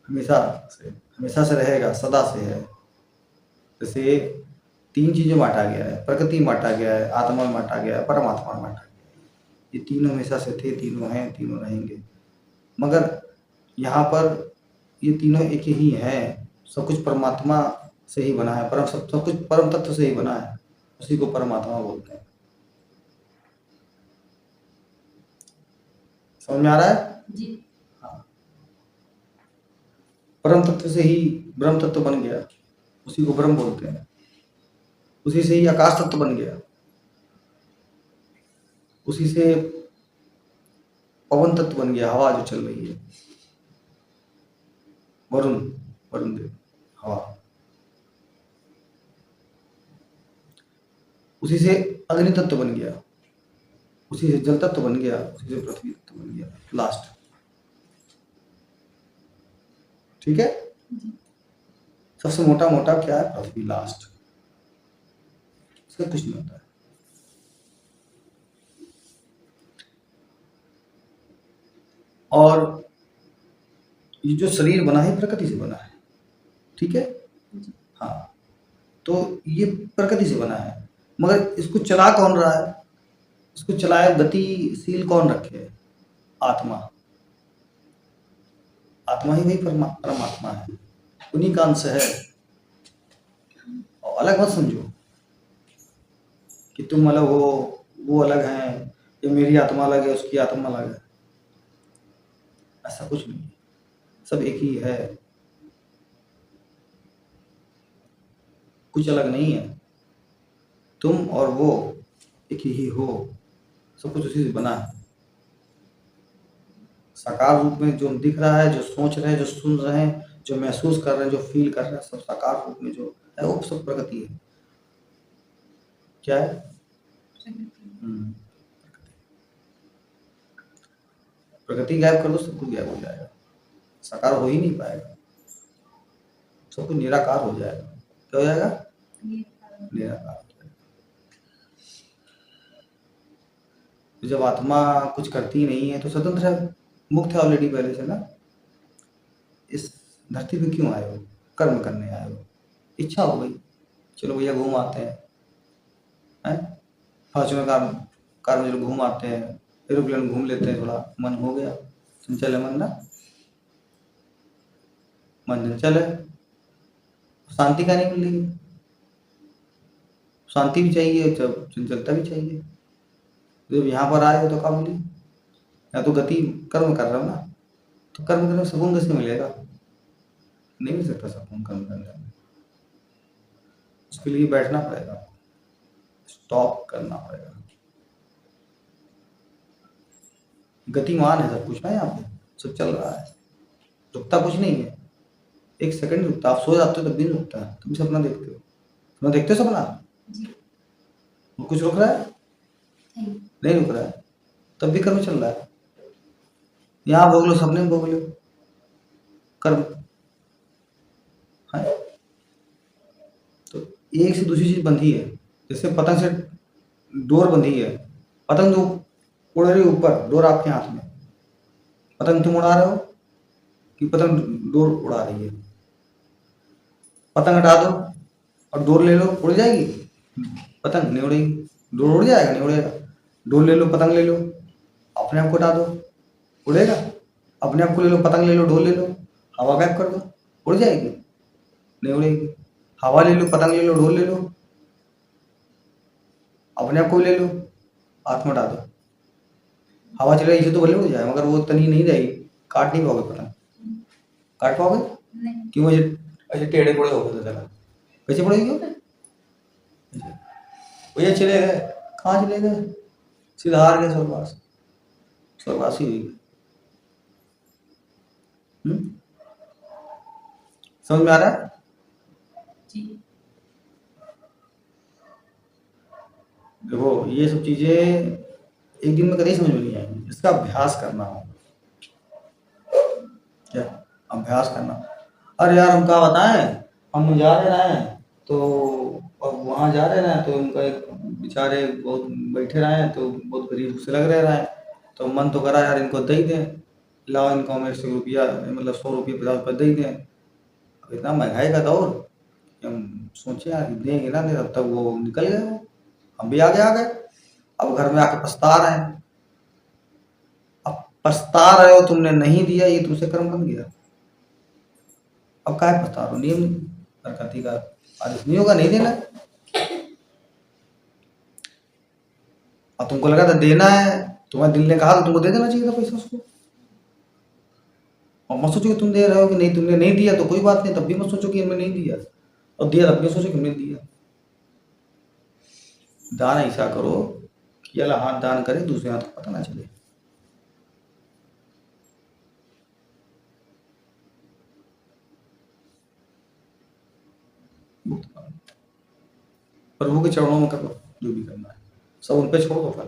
हमेशा से रहेगा, सदा से है। जैसे 3 चीज़ों में बाँटा गया है, प्रकृति में बाँटा गया है, आत्मा में बाँटा गया है, परमात्मा में बाँटा गया है। ये तीनों हमेशा से थे, तीनों हैं, तीनों रहेंगे। मगर यहाँ पर ये तीनों एक ही हैं, सब कुछ परमात्मा से ही बना है, सब कुछ परम तत्व से ही बना है, उसी को परमात्मा बोलते हैं। समझ में आ रहा है? जी। हाँ। परम तत्व से ही ब्रह्म तत्व बन गया, उसी को ब्रह्म बोलते हैं। उसी से ही आकाश तत्व बन गया, उसी से पवन तत्व बन गया, हवा जो चल रही है, वरुण देव, हवा। उसी से अग्नि तत्व बन गया, उसी से जल तत्व बन गया, उसी से पृथ्वी तत्व बन गया लास्ट। ठीक है? सबसे मोटा मोटा क्या है? पृथ्वी लास्ट, इसका कुछ नहीं होता है। और ये जो शरीर बना है प्रकृति से बना है, ठीक है? हाँ, तो ये प्रकृति से बना है, मगर इसको चला कौन रहा है? इसको चलाए गतिशील कौन रखे? आत्मा। आत्मा ही वही परमात्मा है, उन्हीं का अंश है। और अलग मत समझो कि तुम अलग हो, वो अलग हैं, ये मेरी आत्मा अलग है, उसकी आत्मा अलग है। ऐसा कुछ नहीं, सब एक ही है, कुछ अलग नहीं है। तुम और वो एक ही हो, सब कुछ उसी से बना है। साकार रूप में जो दिख रहा है, जो सोच रहे हैं, जो सुन रहे हैं, जो महसूस कर रहे हैं, जो फील कर रहे हैं, सब साकार रूप में जो है वो सब प्रकृति है। क्या है? प्रकृति गायब कर दो, सब कुछ गायब हो जाएगा, साकार हो ही नहीं पाएगा, सब कुछ निराकार हो जाएगा। क्या हो जाएगा? निराकार हो जाएगा। तो जब आत्मा कुछ करती नहीं है तो स्वतंत्र है, मुक्त है ऑलरेडी पहले से ना। इस धरती पे क्यों आए हो? कर्म करने आए हो, इच्छा हो गई, चलो भैया घूम आते हैं, फॉर्चूनर कार में चलो घूम आते हैं, एरोप्लेन घूम लेते हैं, थोड़ा मन हो गया, चंचल है मन ना, मन चंचल है, शांति का नहीं मिलेगी, शांति भी चाहिए, जब चंचलता भी चाहिए। जब यहाँ पर आए हो तो क्या मिली? या तो गति कर्म कर रहे हो ना, तो कर्म करने में सुकून कैसे मिलेगा? नहीं मिल सकता सुकून कर्म करने में। उसके लिए बैठना पड़ेगा, स्टॉप करना पड़ेगा। गतिमान है सब कुछ ना, यहाँ पे सब चल रहा है, रुकता कुछ नहीं है, एक सेकंड रुकता। आप सो जाते हो तब भी नहीं रुकता, तुम सपना देखते हो, सपना देखते हो सपना, वो कुछ रुक रहा है? नहीं रुक रहा है, तब भी कर्म चल रहा है। यहाँ भोग लो, सपने में भोग लो, कर्म है। तो एक से दूसरी चीज बंधी है, जैसे पतंग से डोर बंधी है, पतंग जो उड़ रही है ऊपर, डोर आपके हाथ में, पतंग तुम उड़ा रहे हो कि पतंग डोर उड़ा रही है? पतंग हटा दो और डोर ले लो, उड़ जाएगी? पतंग नहीं उड़ेगी, डोर उड़ जाएगा? नहीं उड़ेगा। डोर ले लो, पतंग ले लो, अपने आप को हटा दो, उड़ेगा? अपने आप को ले लो, पतंग ले लो, डोर ले लो, हवा गायब कर दो, उड़ जाएगी? नहीं उड़ेगी। हवा ले लो, पतंग ले लो, डोर ले लो, अपने आप को ले लो, हाथ में हटा दो, हवा चल रही है तो भले उड़ जाए, मगर वो तनी नहीं रहेगी, काट नहीं पाओगे पतंग। काट पाओगे? क्यों? ऐसे ऐसे टेढ़े पड़े हो गए तो चला, कैसे पड़ेगी? क्यों भैया चले गए? कहाँ चले गए? सीधा हार गए, स्वर्गवास, स्वर्गवासी हुई गए। समझ में आ रहा है? देखो ये सब चीजें एक दिन में कभी समझ में नहीं आएंगी, इसका अभ्यास करना होगा। क्या अभ्यास करना? अरे यार हम क्या बताएं, हम जा रहे हैं तो अब वहाँ जा रहे हैं तो उनका एक बेचारे बहुत बैठे रहे हैं, तो बहुत गरीब से लग रहे हैं, तो मन तो करा यार इनको दे ही दें, लाओ इनको हम 100 रुपया मतलब 100 रुपये 50 रुपये दे ही दें। अब इतना महंगाई का दौर कि हम सोचे यार देंगे ना, नहीं तब तक वो निकल गए वो, हम भी आगे आ गए। अब घर में आके पछता रहे हैं। अब पछता रहे हो, तुमने नहीं दिया, ये तुमसे कर्म बन गया। अब काहे पछता रहे हो? नियम प्रकृति का आदेश नहीं होगा, नहीं देना। अब तुमको लगा था देना है, तुम्हारे दिल ने कहा तो तुमको दे देना चाहिए था पैसा उसको। और मत सोचो कि तुम दे रहे हो कि नहीं, तुमने नहीं दिया तो कोई बात नहीं, तब भी मत सोचो कि हमने नहीं दिया, और दिया तब भी सोचो कि हमने दिया। दान ऐसा करो कि अल्लाह हाथ दान करे, दूसरे हाथ को पता ना चले। प्रभु के चरणों में करो जो भी करना है, सब उन पे छोड़ दो फल।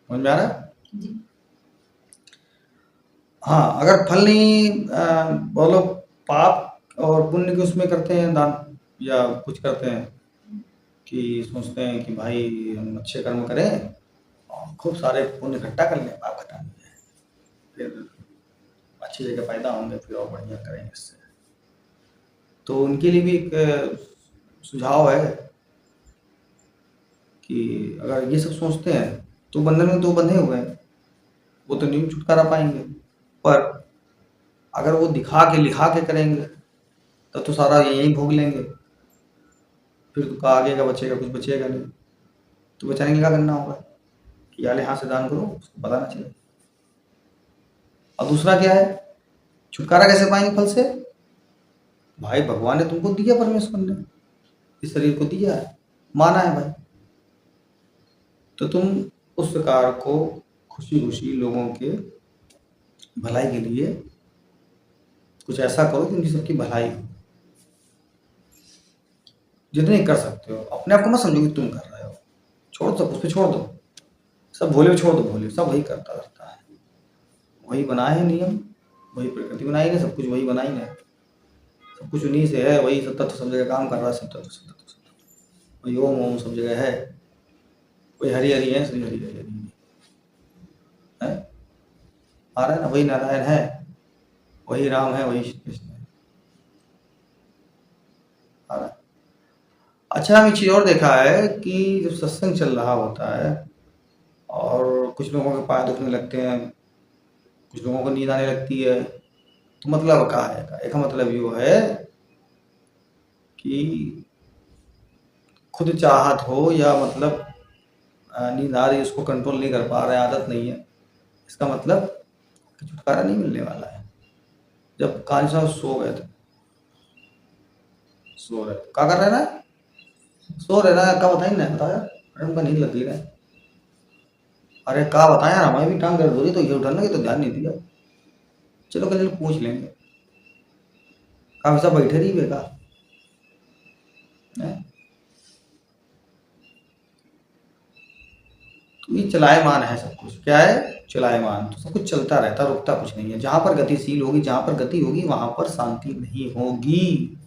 समझ में आ रहा है? जी। हाँ, अगर फल नहीं बोलो पाप और पुण्य के उसमें करते हैं दान, या कुछ करते हैं कि सोचते हैं कि भाई हम अच्छे कर्म करें और खूब सारे पुण्य इकट्ठा कर लें, पाप घटा लें, फिर अच्छी जगह पैदा होंगे, फिर और बढ़िया करेंगे इससे। तो उनके लिए भी एक सुझाव है कि अगर ये सब सोचते हैं तो बंधन में तो बंधे हुए हैं, वो तो नहीं छुटकारा पाएंगे। पर अगर वो दिखा के लिखा के करेंगे तब तो सारा यही भोग लेंगे, फिर तो आगे का बचेगा, कुछ बचेगा नहीं। तो बचाने के लिए क्या करना होगा कि याले हाथ से दान करो, उसको पता ना चले। और दूसरा क्या है, छुटकारा कैसे पाएंगे फल से? भाई भगवान ने तुमको दिया, परमेश्वर ने इस शरीर को दिया है, माना है भाई, तो तुम उस प्रकार को खुशी खुशी लोगों के भलाई के लिए कुछ ऐसा करो कि उनकी सबकी भलाई हो। जितने कर सकते हो, अपने आप को मत समझो कि तुम कर रहे हो, छोड़ दो, उस पर छोड़ दो, सब भोले पे छोड़ दो, भोले सब वही करता रहता है, वही बनाए है नियम, वही प्रकृति बनाई है, सब कुछ वही बनाई है, सब कुछ उन्हीं से है, वही सब तत्व सब जगह काम कर रहा है, सब तत्व सब तत्व सब तत्व, वही ओम ओम सब जगह है, वही हरि हरि है, श्री हरि हरि हरि है, आ रहा है ना, वही नारायण है, वही राम है, वही श्री कृष्ण है, आ रहा है। अच्छा, हम एक चीज़ और देखा है कि जब सत्संग चल रहा होता है और कुछ लोगों के पैर दुखने लगते हैं, कुछ लोगों को नींद आने लगती है, तो मतलब क्या है? एक मतलब यो है कि खुद चाहत हो या मतलब नींद आ रही है, उसको कंट्रोल नहीं कर पा रहे, आदत नहीं है, इसका मतलब छुटकारा नहीं मिलने वाला है। जब काली साहब सो गए थे, सो रहे थे, क्या कर रहे ना, सो रहे ना, क्या बताइए ना, बताया अरे उनका नींद लगी रहे, अरे क्या बताया, हमारी भी टांग दर्द हो रही, तो ये उठाना के तो ध्यान नहीं दिया, चलो कल पूछ लेंगे, कहा सब बैठे रही बेका है? तो ये चलायमान है सब कुछ, क्या है? चलायमान, तो सब कुछ चलता रहता, रुकता कुछ नहीं है। जहां पर गतिशील होगी, जहां पर गति होगी, वहां पर शांति नहीं होगी।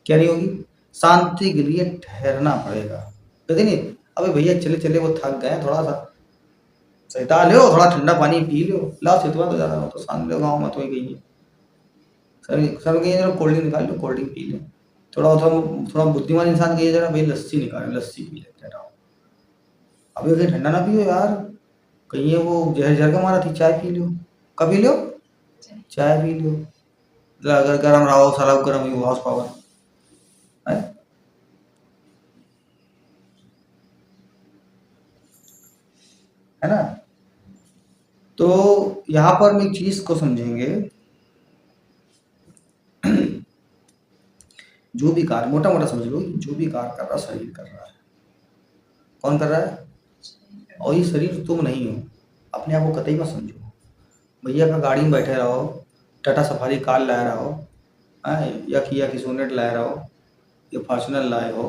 क्या नहीं होगी? शांति के लिए ठहरना पड़ेगा। गति नहीं, अबे भैया चले चले वो थक गए, थोड़ा सा सहता लो, थोड़ा ठंडा पानी पी लो, लाओ सितवा तो ज्यादा हो तो शांत लो, गाँव में तो गई सर सर कहिए जरा कोल्ड ड्रिंक निकाल लो, कोल्ड ड्रिंक पी ले, थोड़ा थोड़ा बुद्धिमान इंसान कहिए जरा भाई लस्सी निकाल, लस्सी पी लेते रहो। अभी कहीं ठंडा ना पियो यार, कहीं वो जहर जहर का मारा थी, चाय पी लो, कभी लो, चाय पी लो, अगर गर्म रहा हो, सारा गर्म ही हाउस पावर है। है ना? तो यहाँ पर हम एक चीज को समझेंगे, जो भी कार्य मोटा मोटा समझ लो, जो भी कार्य कर रहा है शरीर कर रहा है। कौन कर रहा है? और ये शरीर तुम नहीं हो, अपने आप को कतई मत समझो। भैया का गाड़ी में बैठे रहो, टाटा सफारी कार लाए रहो, या किया की सोनेट लाए रहो, या फॉर्चुनर लाए हो,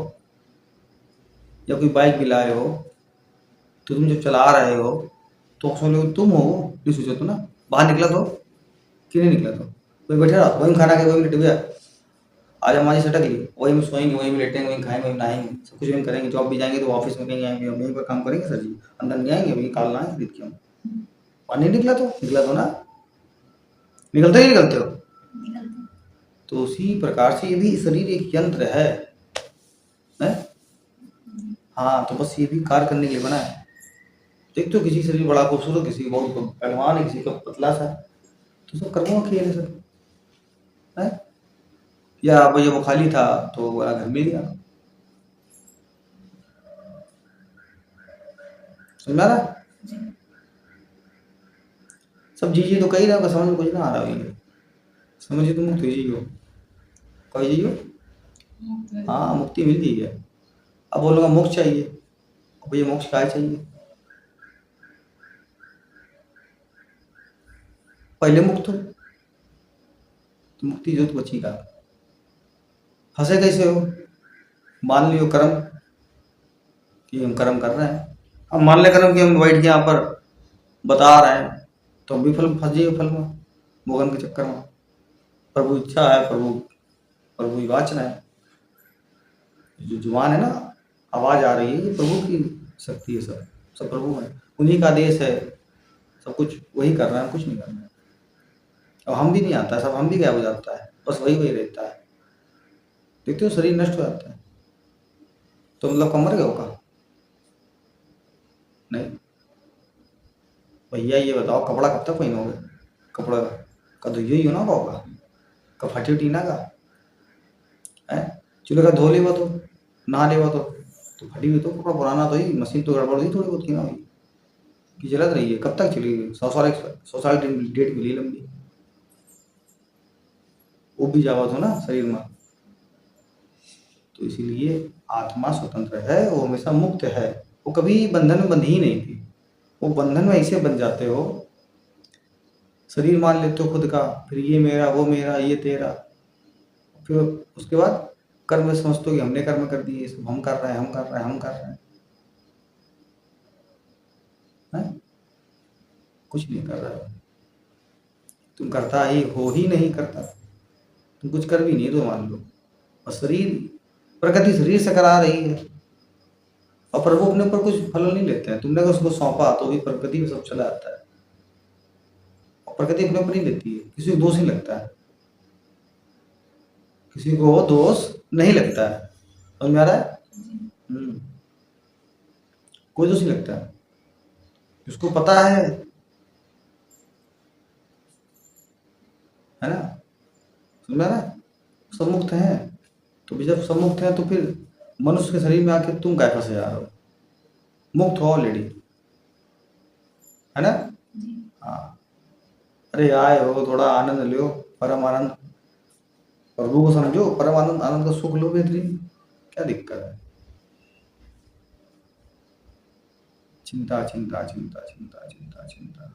या कोई बाइक भी लाए हो, तो तुम जब चला रहे हो तो सोचो तुम हो, नहीं सोचो तो ना, बाहर निकला तो कि नहीं निकला, तो कोई बैठे रहा, वही खाना खाए, वही लेट गया, आज हमारी सटक ली, वही में सोएंगे, वही में लेटेंगे, वही खाएंगे, वही नहाएंगे, सब कुछ वही करेंगे। जॉब भी जाएंगे तो ऑफिस में कहीं आएंगे, वहीं पर काम करेंगे सर जी, अंदर नहीं आएंगे, वही काल लाएंगे खरीद के हम, पानी निकला तो ना, निकलते ही निकलते हो। निकलते। तो उसी प्रकार से ये भी शरीर एक यंत्र है, हैं? हाँ, तो बस ये भी कार्य करने के लिए बना है। देखते हो किसी शरीर बड़ा खूबसूरत, किसी बहुत पहलवान है, किसी का पतला सा, तो सब कर्मों का खेल है सब, है? या भैया वो खाली था तो बोला घर मिल गया, समझ में आ रहा? जी। सब जी तो कही रहा होगा, समझ में कुछ ना आ रहा है, समझिए तो मुक्त जी हो, कही जी हो, हाँ मुक्ति मिल गई है। अब बोलूँगा मोक्ष चाहिए, भैया मोक्ष क्या चाहिए? पहले मुक्त हो तो मुक्ति जो तो बची का, फंसे कैसे हो? मान लियो कर्म कि हम कर्म कर रहे हैं, अब मान ले कर्म कि हम बैठ के यहाँ पर बता रहे हैं, तो हम भी फल फंस जाइए फल में, भोगन के चक्कर में। प्रभु इच्छा है, प्रभु प्रभु ही वाचना है, जो जुबान है ना, आवाज आ रही है, ये प्रभु की शक्ति है, सब सब प्रभु है, उन्हीं का आदेश है, सब कुछ वही कर रहे हैं, कुछ नहीं कर रहे हैं। अब हम भी नहीं आता, सब हम भी गायब हो जाता है, बस वही वही रहता है। देखते हो शरीर नष्ट हो जाता है, तो मतलब कम मर गए हो का? नहीं। भैया ये बताओ कपड़ा कब तक पहनोगे? कपड़ा का तो यही हो ना होगा, का फटी टीना का है, चूल्हे का धो लेवा तो, नहा लेवा तो फटी हुई तो कपड़ा पुराना तो ही, मशीन तो गड़बड़ हुई थोड़ी बहुत की ना हुई, कि जलत रही है, कब तक चलेगी? 100 साल डेट मिली लंबी, वो भी जावा तो ना शरीर में। तो इसीलिए आत्मा स्वतंत्र है, वो हमेशा मुक्त है, वो कभी बंधन में बंधी ही नहीं थी। वो बंधन में ऐसे बन जाते हो, शरीर मान लेते हो खुद का, फिर ये मेरा, वो मेरा, ये तेरा, फिर उसके बाद कर्म में समझते हो कि हमने कर्म कर दिए, सब हम कर रहे हैं, हम कर रहे हैं, हम कर रहे हैं, हैं? कुछ नहीं कर रहे हो तुम, करता ही नहीं करता, तुम कुछ कर भी नहीं दो मान लो, और शरीर, प्रकृति शरीर से करा रही है, और प्रभु अपने ऊपर कुछ फल नहीं लेते हैं, तुमने अगर उसको सौंपा तो भी प्रकृति में सब चला जाता है, और प्रकृति अपने ऊपर नहीं लेती है, किसी को दोष नहीं लगता है, किसी को दोष नहीं लगता है, समझ में आ रहा है? कोई दोष नहीं लगता है, उसको पता है ना? समझ में आ रहा है? सब मुक्त हैं, तो जब सब मुक्त हैं तो फिर मनुष्य के शरीर में आके तुम क्या फंसे जा रहे हो? मुक्त हो ऑलरेडी, है ना? हाँ, अरे आए हो, थोड़ा आनंद लो, परम आनंद, प्रभु को समझो, परम आनंद, आनंद का सुख लो बेहतरीन, क्या दिक्कत है? चिंता चिंता चिंता चिंता चिंता चिंता।